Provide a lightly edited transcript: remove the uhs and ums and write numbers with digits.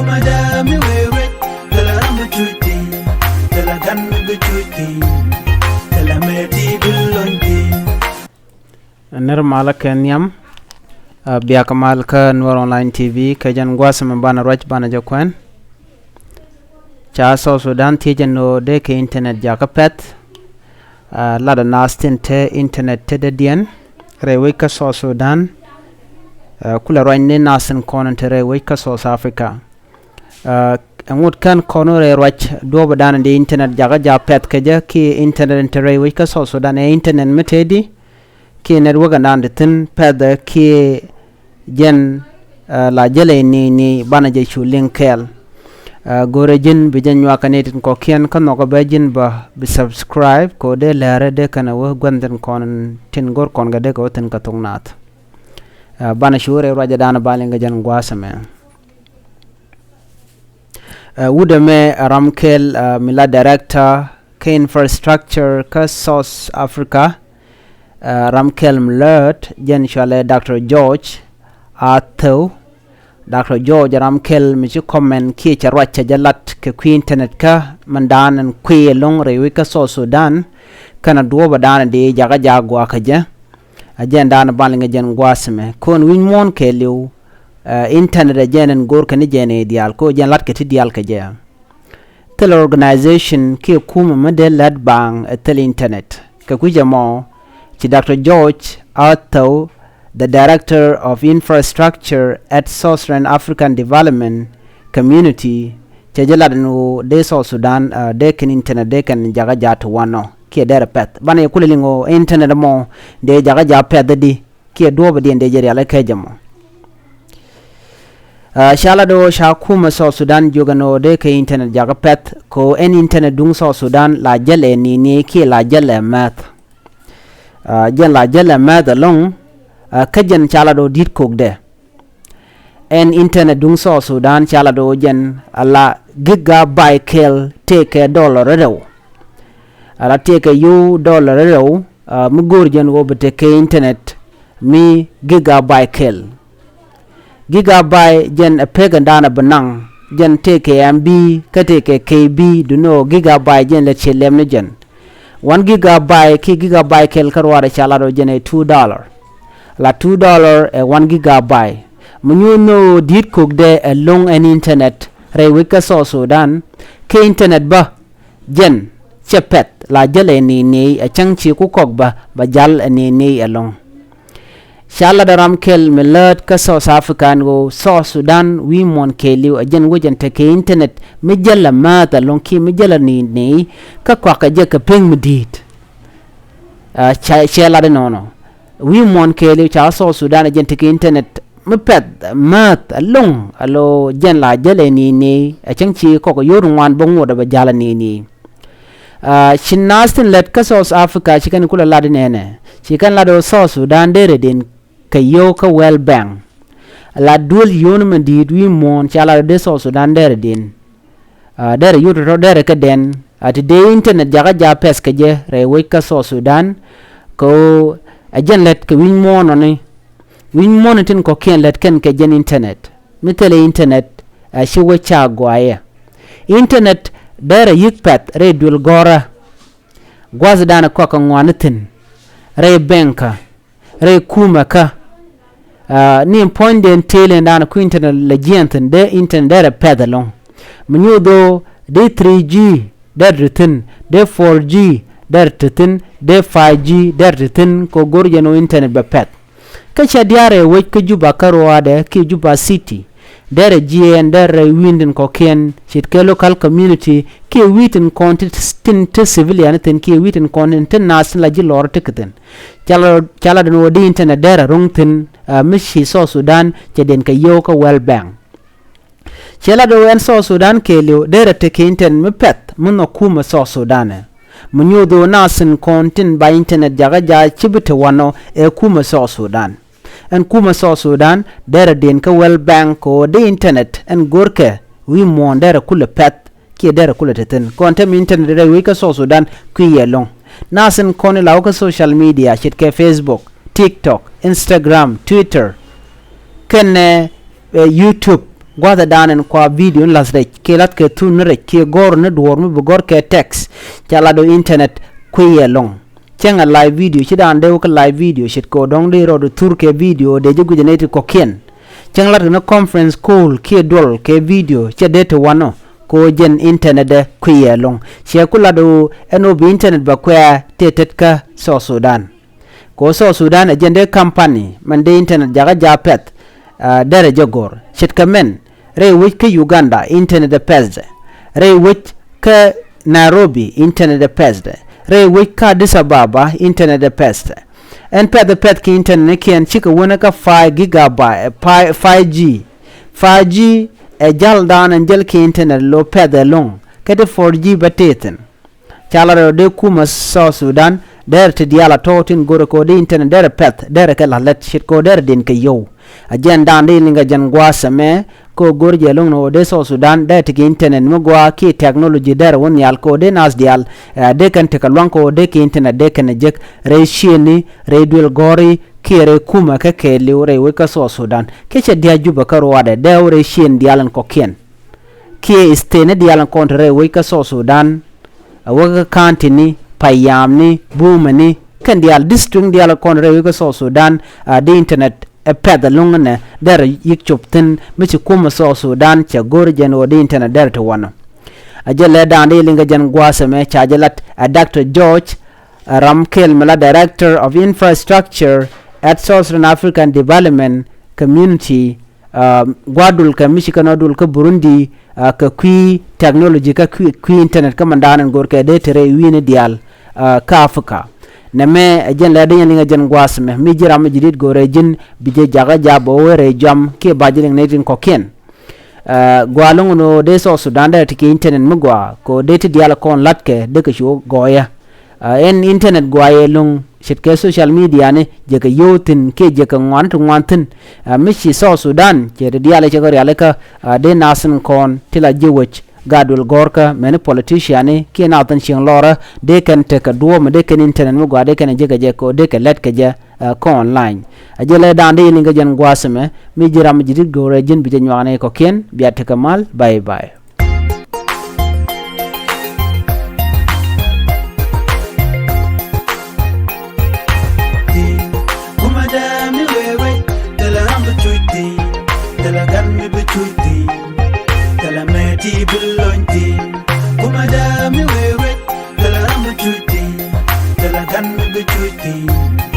Umadami wewe tala ramuchuti tala gannu guchuti tala meti dullonti ner malak nyam biya kamal ka Nuer online tv ka jan gwasam bana rach bana jakwan cha so sudan tijen no de ke internet jakapet lada nastin te internet te de dien rewe ka so sudan kula roine nasin konon te rewe ka South Africa ngut kan kono re rach do badana de internet jaga japet ka ja ki internet te rewe ka so sudan e internet metedi ki network nan de tin peda ki jen la jele ni bana je chu linkel gore jin bi jen wa kanetin ko kien kan no ko be jin ba bi subscribe ko de Läär de kana wo gwanden kon tin gor kon ga de ko tin ka thoknath bana shure raja dana balinga jan gwasame wude me ramkel mila director ka infrastructure ka South Africa ramkel mlert jen shale Dr. George atho Dr. George ramkel mi comment ki charwacha jalat ke ku internet ka mandanan ku long rewe ka so sudan kana duo badana de jaga jagwa ka ja agenda na balinga jen gwasme kon win mon kɛɛliw internet jenen gor kan jene dial ko jen lat ke ti dial ka ja tel organization ki kuma model lad bang tel internet ka ku jamo ci Dr. George atho the Director of Infrastructure at Southern African Development Community Chajala no de South Sudan de kan internet de kan jaga jatu wano ki dere pet bana kulingo internet mo de jaga ja pet di ki do ba de jeri ala kejamo shala do sha kuma South Sudan jogano de ka internet jaga pet ko en internet dung South Sudan la jale ni ki la jale math jen la jale math along kajen chala do dit kok de en internet dung South Sudan chala do jen ala gigabyte kel take dollar rew ala take you dollar rew mu gor jen wo bete ke internet mi gigabyte kel gigabyte jen pega dana banang jen take MB ka take KB do no gigabyte jen le chelem ne jen 1 gigabyte ki gigabyte kel karwara chala do jen $2 la $2 e 1 gigabyte munyu no dit kok de long an internet rewe ka so sudan ke internet ba jen chepet la jale ni a changchi ku kok ba jal ni along shala daram kel melat ka South African go South Sudan wi mon kɛɛliw ajen go jen te ke internet mi jala mata long ki mi jala ni ka kwa ka je ka ping midit shala de no we mon kɛɛliw cha South Sudan jen te ke internet mi pet mat along alo jen la jale ni a changchi ko ko yor wan bongo da ba jala ni chinastin let ka South Africa chikan kula ladi nene chikan lado South Sudan dere din kayo ka well bang la dul yon mandid wi mon chala de South Sudan dere din dere yoto dere ka den at de internet jaga ja pes ka je rewe ka South Sudan ko ajen let ka win mon tin ko ken let ken ka jen internet mitele internet shi wacha gwaye internet dere yikpat re dul gora gwaz dana ko ka ngwanatin re benka re kuma ka ni point den tele dana ku internet le jentin de internet dere pedalong munyo do de 3G der retin de 4G der retin de 5G der retin ko gorjeno internet be pet ka cha diare we ka juba karwa de ki juba city dere GN dere winden ko ken chit ke local community ki witten content to civilian ten ki witten content national ji lor tikten chala no di internet dere rungtin mishi so Sudan che den ka yo ka well bang chala do en so Sudan kɛɛliw dere te ke internet me pet mun kuma so Sudan munyo do nasin content by internet jaga ja chibite wano e kuma so Sudan en kuma so Sudan dere den ka well bank ko de internet en gorke wi mon dere kula pet ki dere kula teten kontem internet dere wi ka so Sudan ku yelong nasin koni law ka social media chit ke Facebook TikTok Instagram Twitter ken YouTube gwada danen kwa video lasre kelat ke tunre ke gor ne dor mu gor ke text chala do internet kuye long chenga live video chidan de ko live video shit ko dong de ro do tur ke video de jugu geneti ko ken chengla no conference call ke dol ke video che de to wano ko jen internet de kuye long che kula do eno bi internet ba kwa tetet ka so sudan ko so sudan agende company man de internet jaga japet dere jogor shit kamen re wich ke uganda internet de pes re wich ke nairobi internet de pes re wich ka Addis Ababa internet de pes en pet the pet ki internet ken chika wona ka 5 gigabyte 5G e jal dan en jel ki internet lo pet de long kete 4G bateten chala de kuma so sudan der te diala totin goro ko de internet der pet der ka lalet shit ko der din ke yo ajen dan de linga jan gwasame ko gorje long no de so sudan de te internet mo gwa ki technology der won yal ko de nas dial de kan te kalwan ko de ki internet de kan jek re shini re dul gori ki re kuma ka ke liure we ka so sudan ke che dia juba ka roade de re shin dialan ko ken ki istene dialan kontre we ka so sudan awaga kantini payamni bumani kan dial district dial konre we ka so sudan de internet e ped lungane der yik chopten michi kuma so sudan cha gorjen o de internet der to wana ajele dande linga jan gwasame chajalat Dr. George Ramkel Mala, Director of Infrastructure at Southern African Development Community gwadul ka michigan dul ka Burundi ka kui technology ka kui internet ka mandanan gorke de tere wini dial ka Afrika neme ajen la de nga jan gwasme mi jiram jidit gore jin bije jaga jabo were jam ke bajiling netin ko ken gwalung no de so sudan da tike internet mugwa ko de ti dial kon latke de ka shu goya en internet gwaye lung shitke social media ne je ka yotin ke je ka ngwantin mishi so sudan je de dial che gore alaka de nasin kon tila jiwech gadul gorka men politician ne ke na tan shin lora de kan te ka duo de kan internet mo gade kan je ko de ka let ka je ko online ajele dande ni ga jan gwasme mi jiram jidit gore jin bi nyane ko ken biat kamal bye bye. Kuma da mi wewe, dala rambu chuti, dala gan mi chuti.